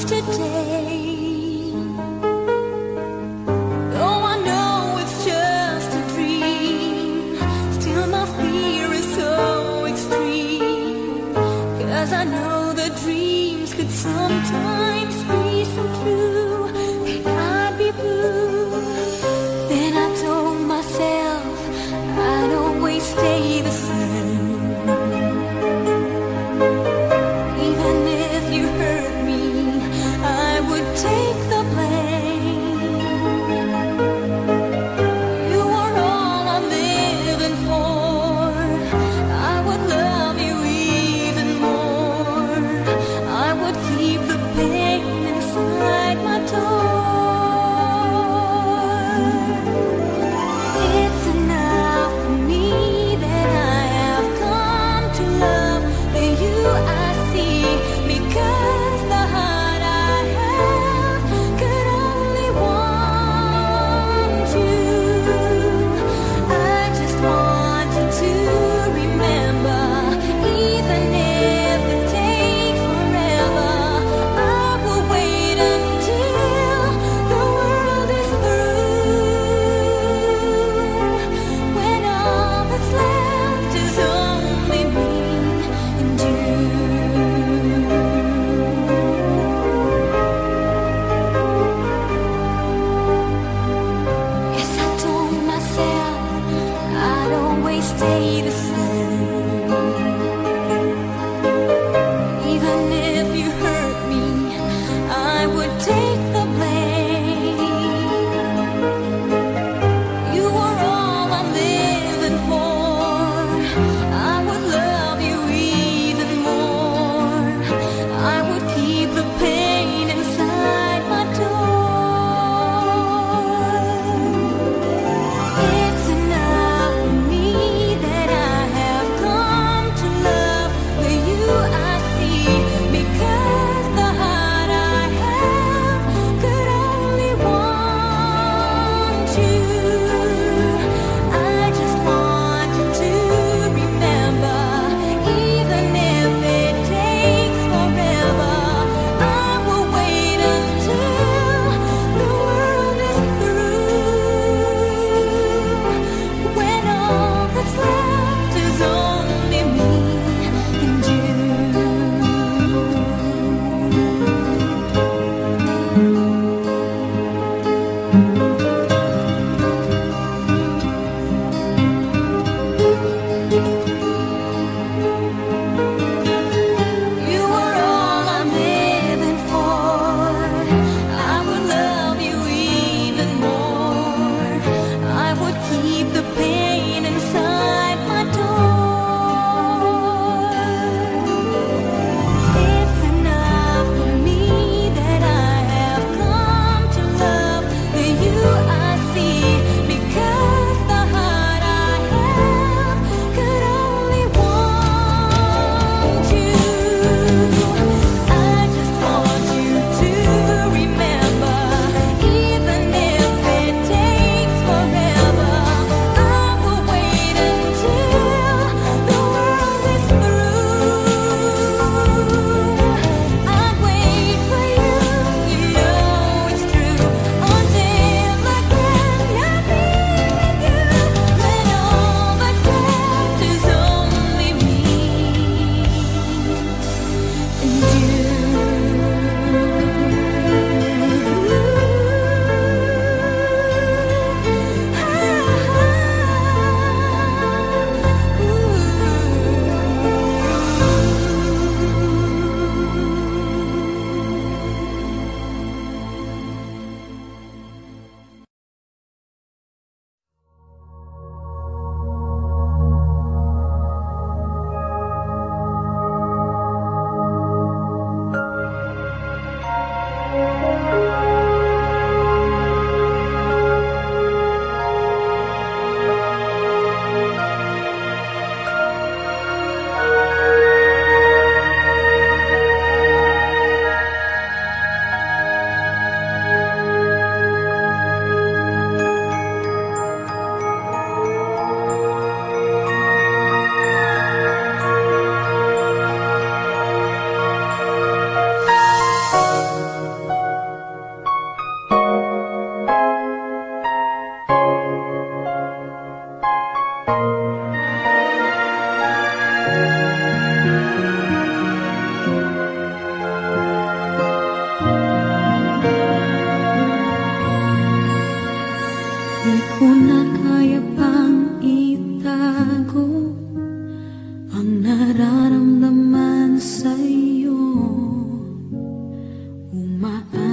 today. Though I know it's just a dream, still my fear is so extreme. 'Cause I know the dreams could sometimes be so true, and I'd be blue. Then I told myself I'd always stay the same. Even if you hurt me, I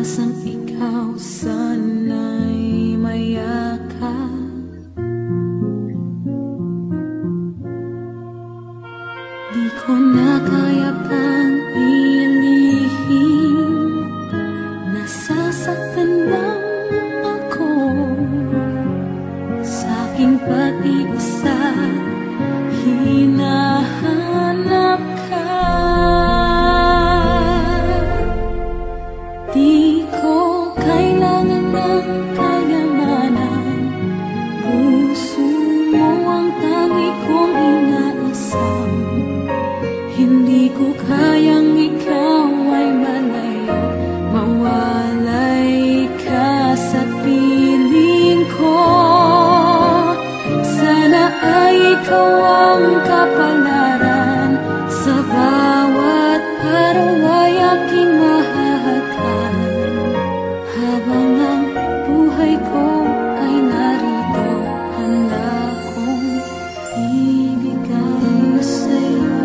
Naranasan ikaw sana'y mayakap. Di ko na kaya pang ilihim, nasasaktan lang ako sa aking pag-iisa. Hinahanap ka, di ko kailangan ng kayamanan. Puso mo ang tangi kong inaasam. Hindi ko kayang ikaw ay malayo, mawalay ka sa piling ko. Sana ay ikaw ang kapalaran, sa bawat araw ay aking mahahagan. Habang ang buhay ko ay narito, handa kong ibigay sa'yo.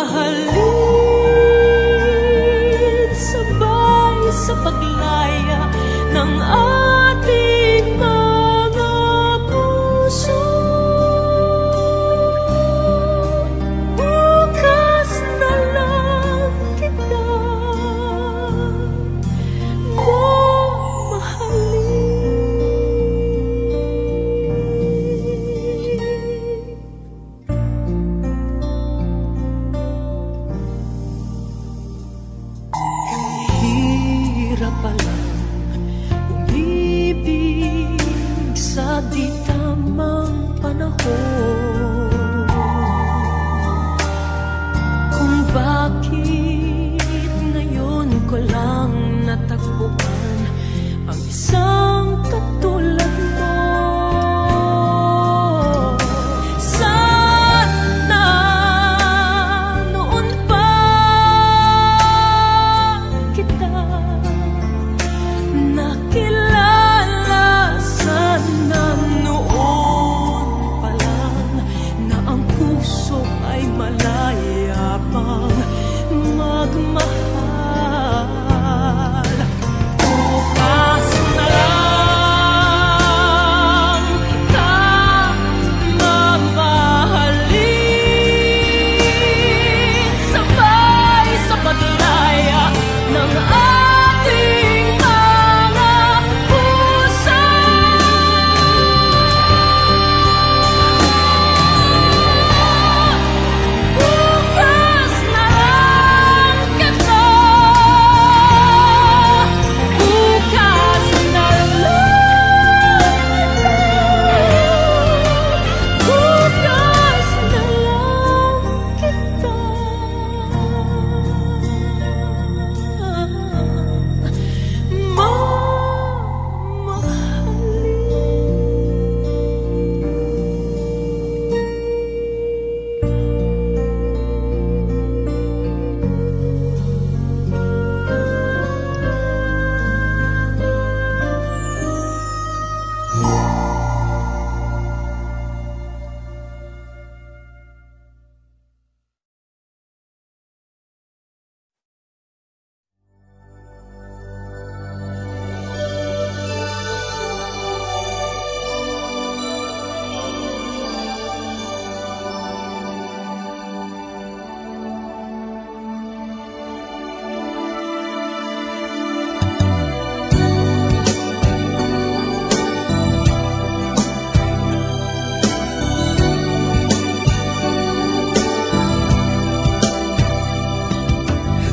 mahalin, sabay sa paglaya ng ating mga puso. Bukas na lang kita di tamang panahon, kung bakit ngayon ko lang natagpuan ang isang katulad mo. Sana noon pa kita nakilala, sana ay malaya pang magmahal. Bukas na lang kita mamahalin, sabay sa paglaya ng ating mga puso.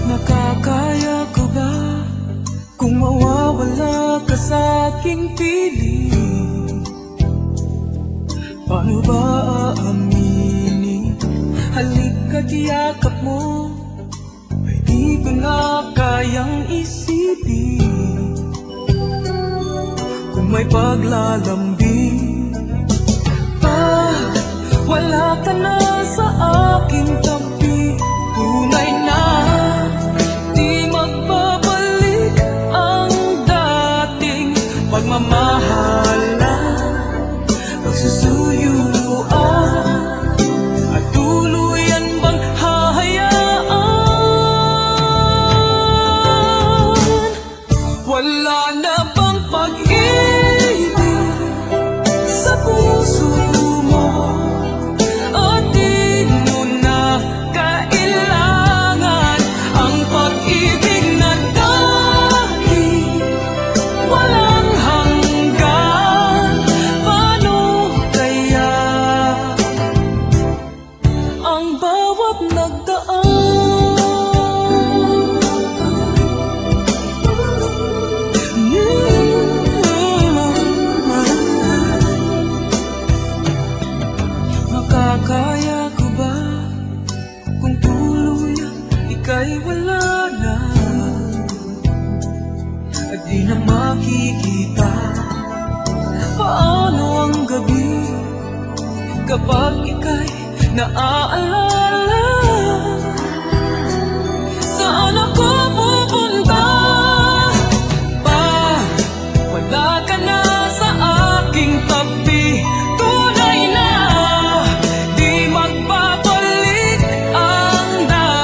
Makakaya ko ba kung mawawala ka sa aking piling? Paano ba aaminin? Halika't yakap mo, ay di ko na kayang isipin. Kung may paglalambing, pag wala ka na sa aking tabi, tunay na pagmamahalan, pagsusuyuan, at tuluyan bang hahayaan? Wala na bang pag-ibig sa puso mo, at di mo na kailangan ang pag-ibig na dati walang hanggan. Paano kaya ang bawat nagdaan? Makakaya ko ba kung tuluyan ika'y wala na, at di na makikita? Paano ang gabi kapag ika'y naaalala? Saan ako pupunta pag wala ka na sa aking tabi? Tunay na di magbabalik ang dati.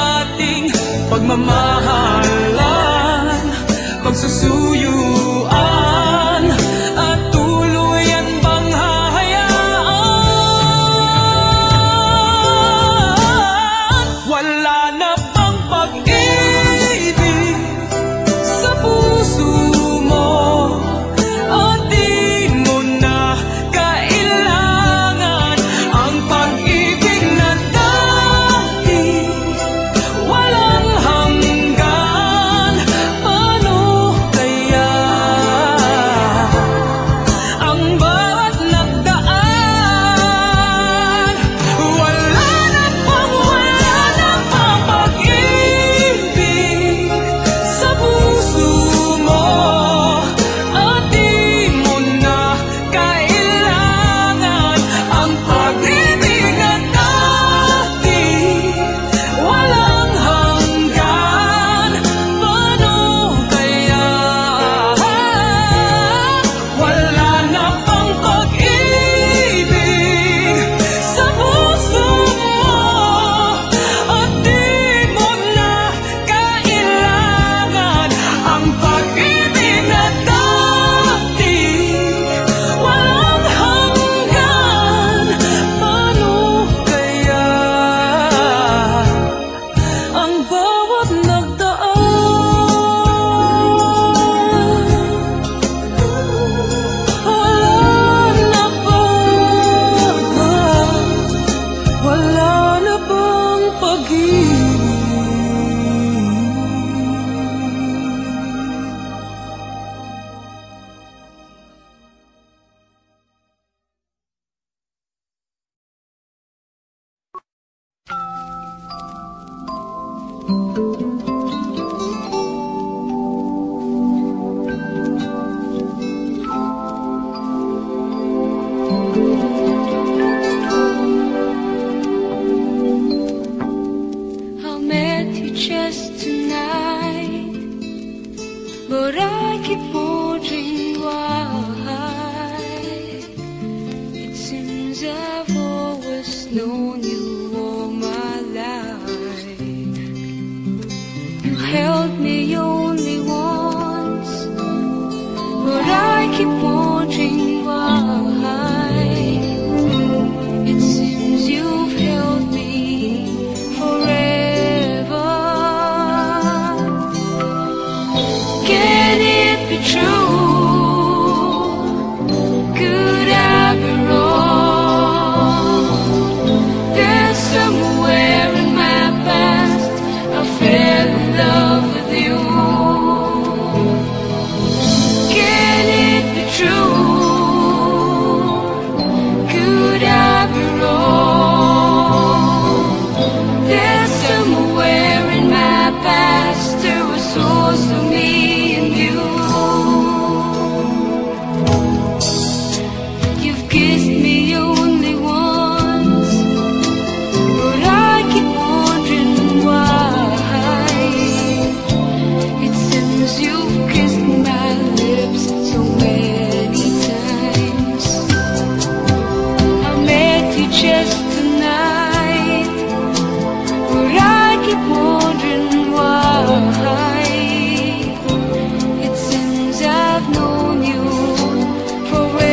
na bang pag-ibig? But I keep wondering why. It seems I've always known you all my life. You held me only once, but I keep wondering why. It seems you've held me forever. Can it be true? Could I be wrong? There's somewhere in my past I fell in love with you. Can it be true? Could I be wrong? There's somewhere in my past there was also me. Kissed me only once, but I keep wondering why. It seems you've kissed my lips so many times. I met you just tonight, but I keep wondering why. It seems I've known you forever.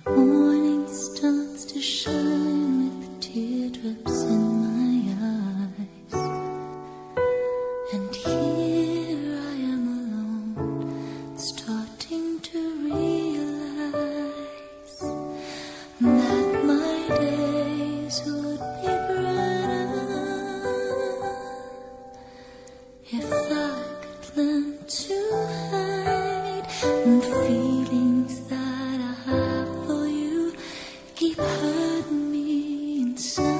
Morning starts to shine with teardrops in my eyes, and here I am alone, starting to realize that my days would be brighter if I could learn to hide from feelings that I have for you keep hurting me inside.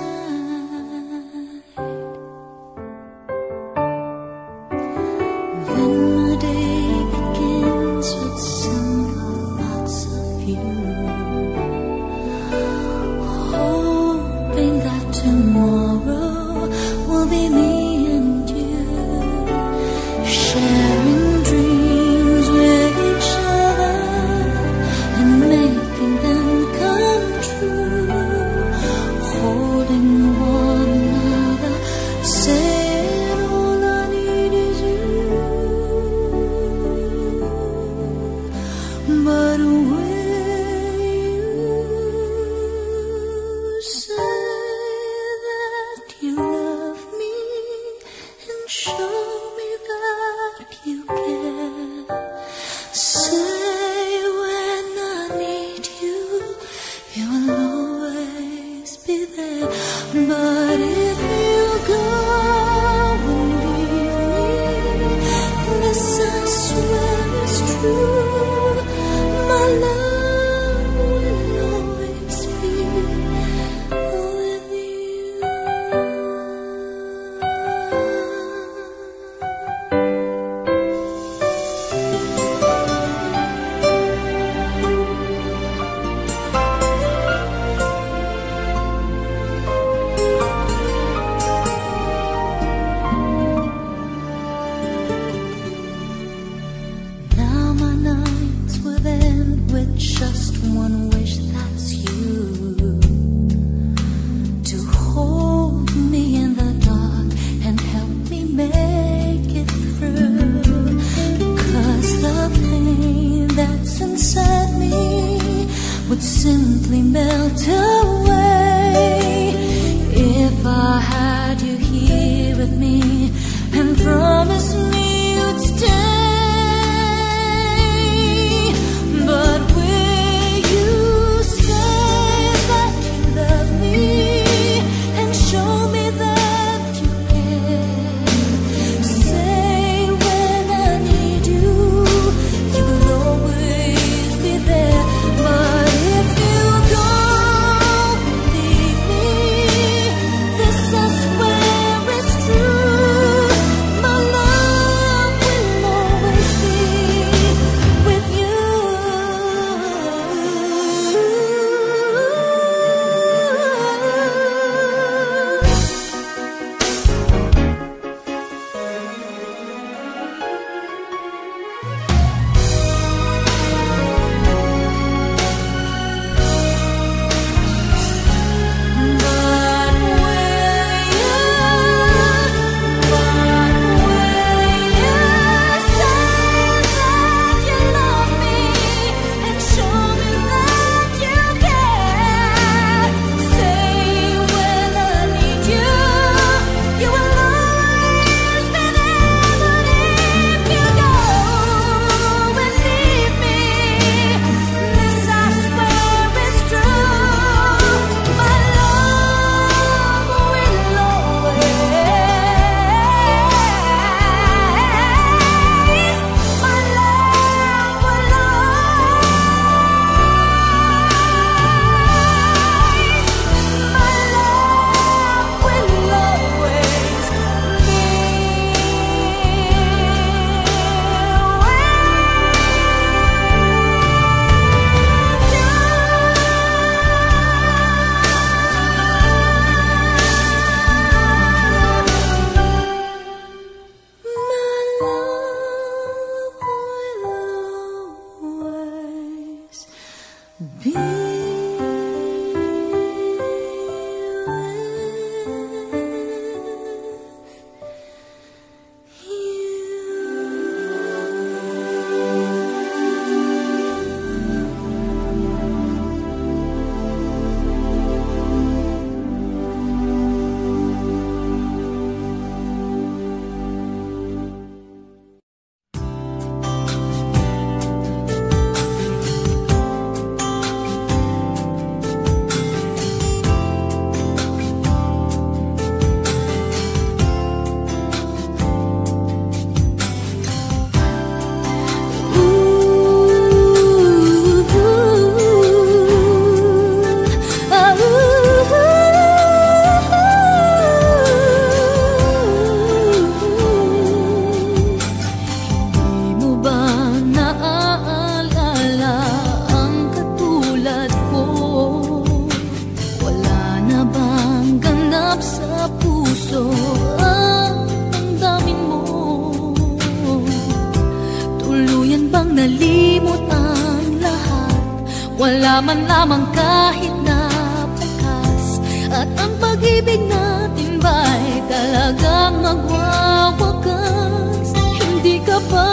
Wala man lamang kahit na pagkas. At ang pag-ibig natin ba'y talagang magwawakas? Hindi ka ba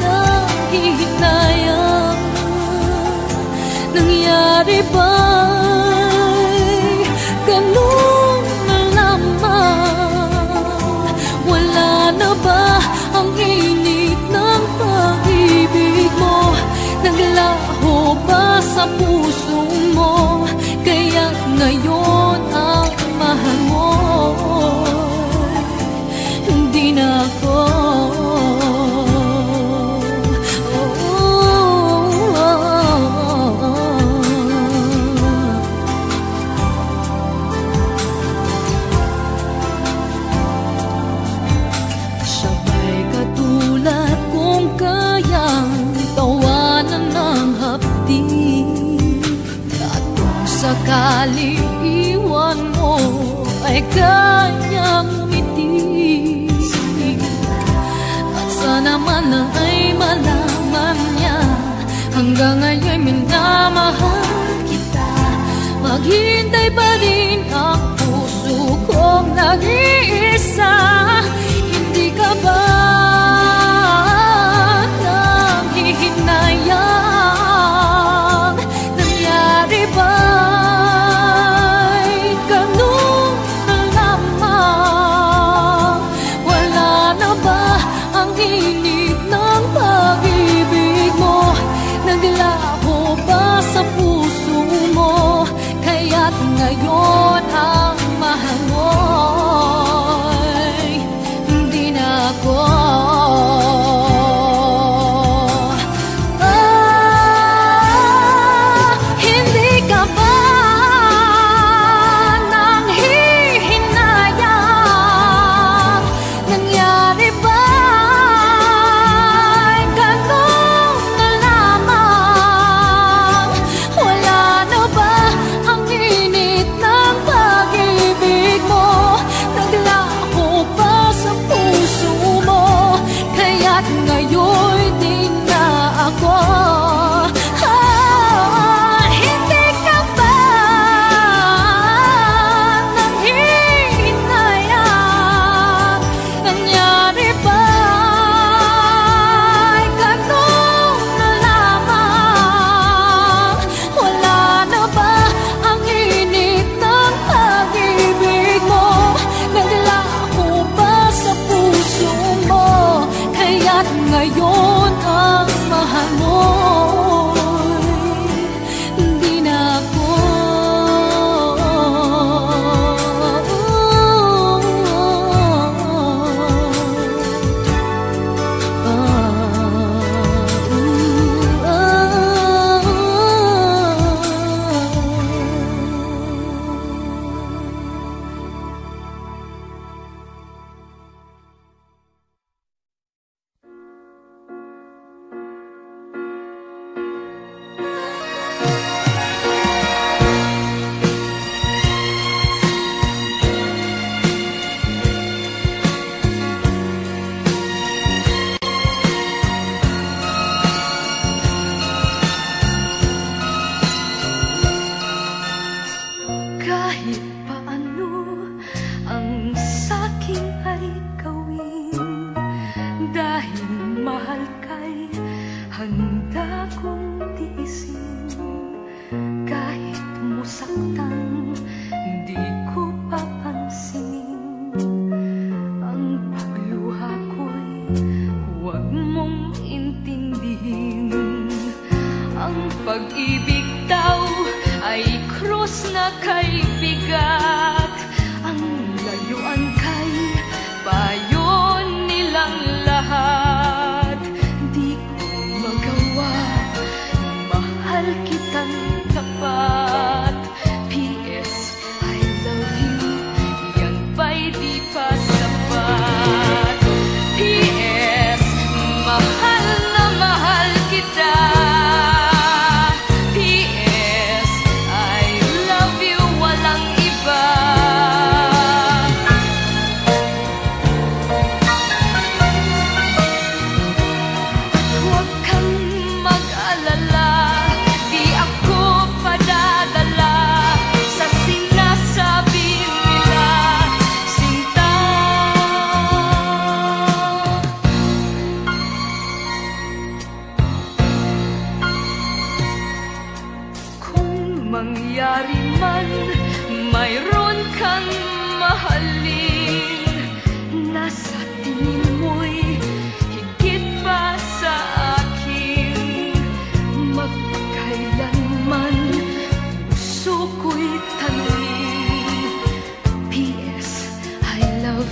nanghihinayang? Nangyari ba'y ganun na lamang? Naglaho ba sa puso mo, kaya't ngayon ang mahal mo hindi na ako. Sabay katulad kung kayang tawanan ng hapdi, at kung sakaling iwan mo ay kanyang umiti. At sana man ay malaman niya hanggang ngayon minamahal kita. Maghintay pa rin ang puso kong nag-iisa. Hindi ka ba nanghihinayang? Nangyari ba'y ganun na lamang? Wala na ba ang init ng pag-ibig mo? Naglaho ba sa puso mo, kaya't ngayon ang mahal mo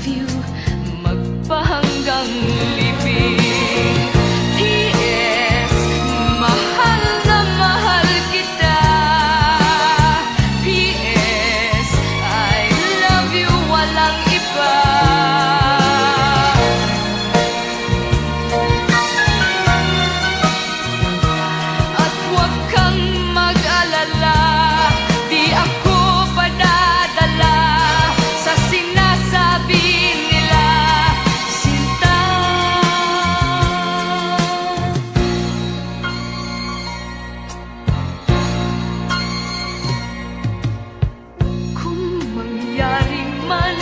love you, magpahanggang libing. P.S. Mahal na mahal kita. P.S. I love you, walang iba. At huwag kang mag-alala, di ako padadala sa sinasabi nila, sinta. Kung mangyari man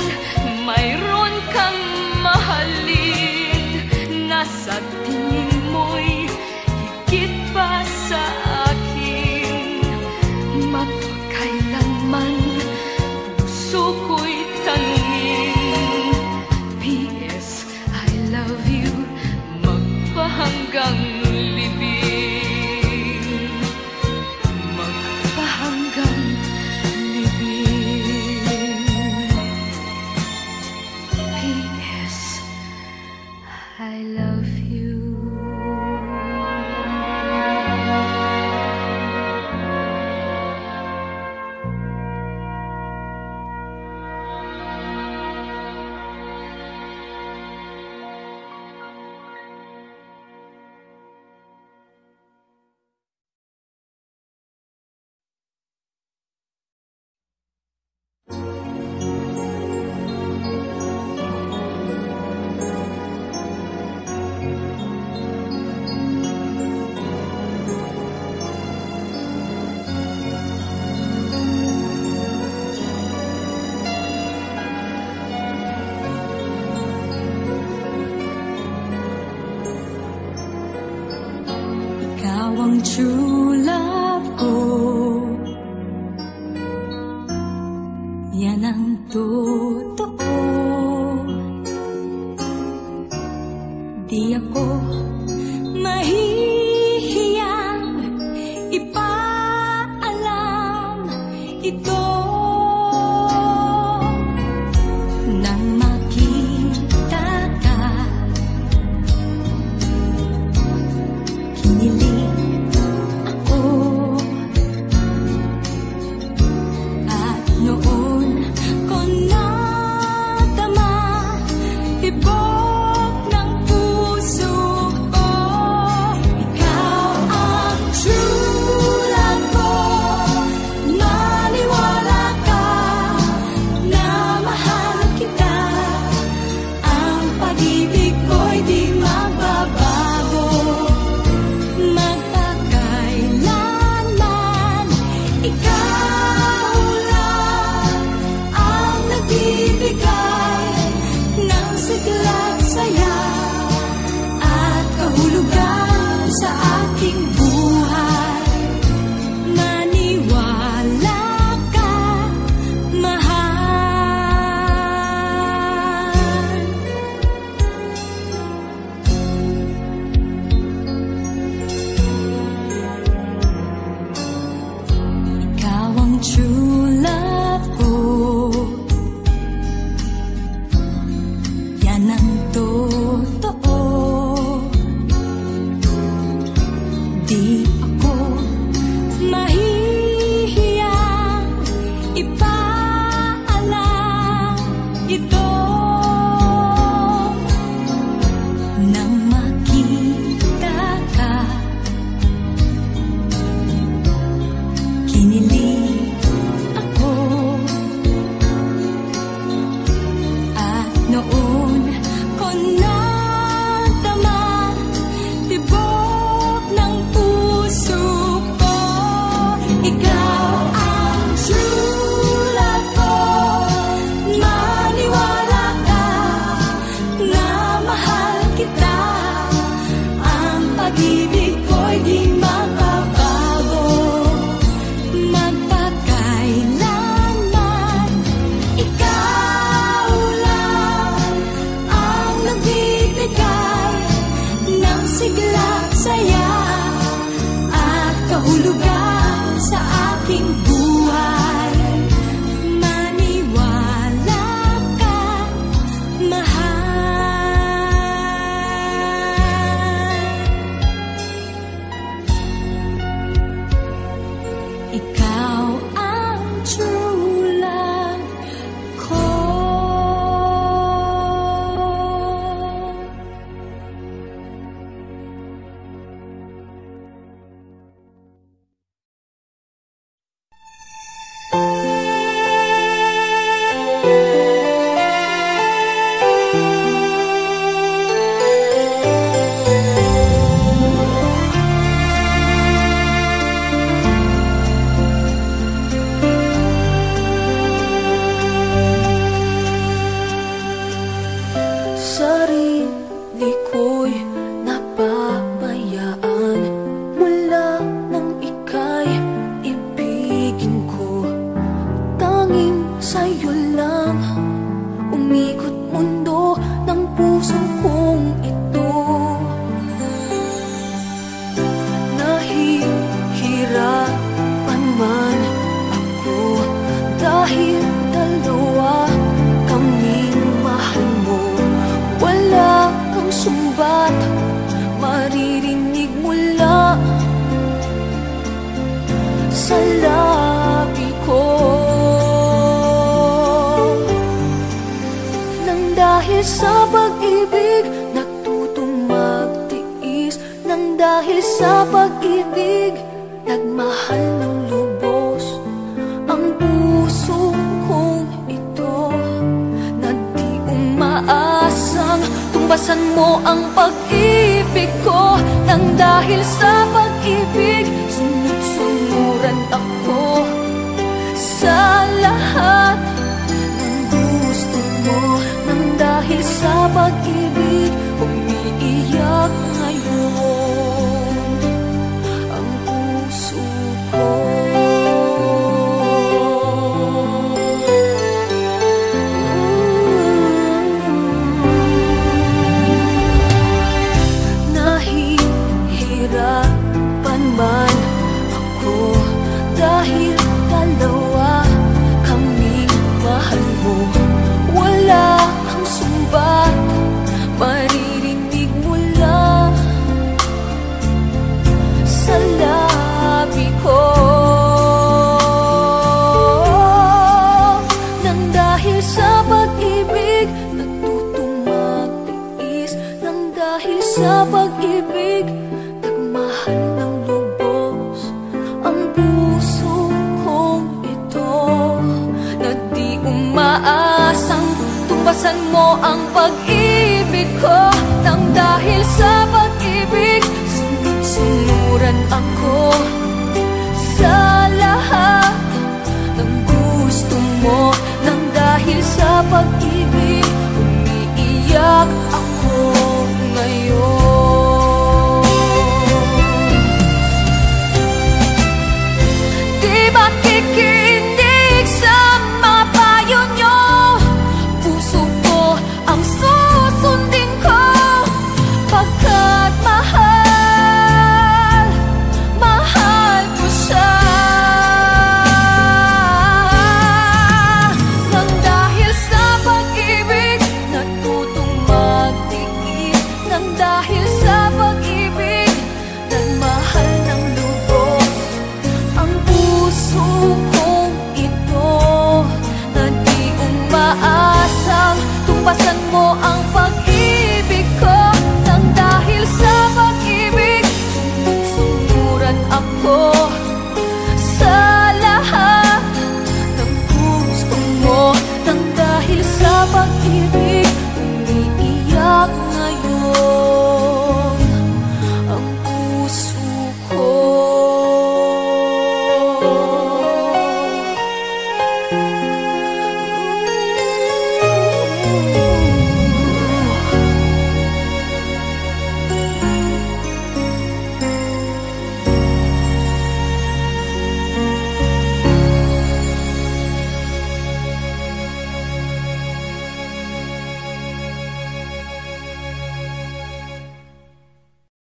mayroon kang mahalin, nasa tingin mo'y higit pa sa akin, mapakailanman puso ko'y tanungin. P.S. I love you, magpahanggang libing. Magpahanggang libing. P.S. I love you. Ikaw ang true love ko, yan ang totoo. Di ako mahihiyang ipaalam ito. Nang makita ka, kinilig ako. At noon ko nadama tibok ng puso ko. Ikaw ang true love ko. Maniwala ka na mahal kita. Ang pag-ibig ko'y di magbabago. Magpakailanman ikaw lang ang nagbibigay ng sigla't saya at kahulugan sa aking buhay. Maniwala ka, mahal. Ikaw ang true love ko, yan ang totoo. Di ako mahihiyang ipaalam ito. Nang makita ka, kinilig ako. At noon ko na sarili ko'y napabayaan mula nang ika'y ibigin ko. Tanging sa'yo lang umikot mundo ng puso kong ito. Nahihirapan man ako dahil dalawa kaming mahal mo. Wala kang sumbat maririnig mula sa labi ko. Nang dahil sa pag-ibig natutong magtiis, nang dahil sa pag-ibig nagmahal ng lubos ang puso kong ito, na di umaasang tumbasan mo ang pag-ibig ko. Nang dahil sa pag-ibig sunod-sunuran ako sa lahat ng gusto mo. Nang dahil sa pag-ibig umiiyak ngayon ang puso ko. Nahihirapan man ako dahil dalawa kaming mahal mo. Wala kang sumbat maririnig mula sa labi ko. Nang dahil sa pag-ibig natutong magtiis, nang dahil sa pag-ibig nagmahal ng lubos ang puso kong ito, na di umaasang tumbasan mo ang pag-ibig ko. Nang dahil sa pag-ibig sunod-sunuran ako sa lahat ng gusto mo. Nang dahil sa pag-ibig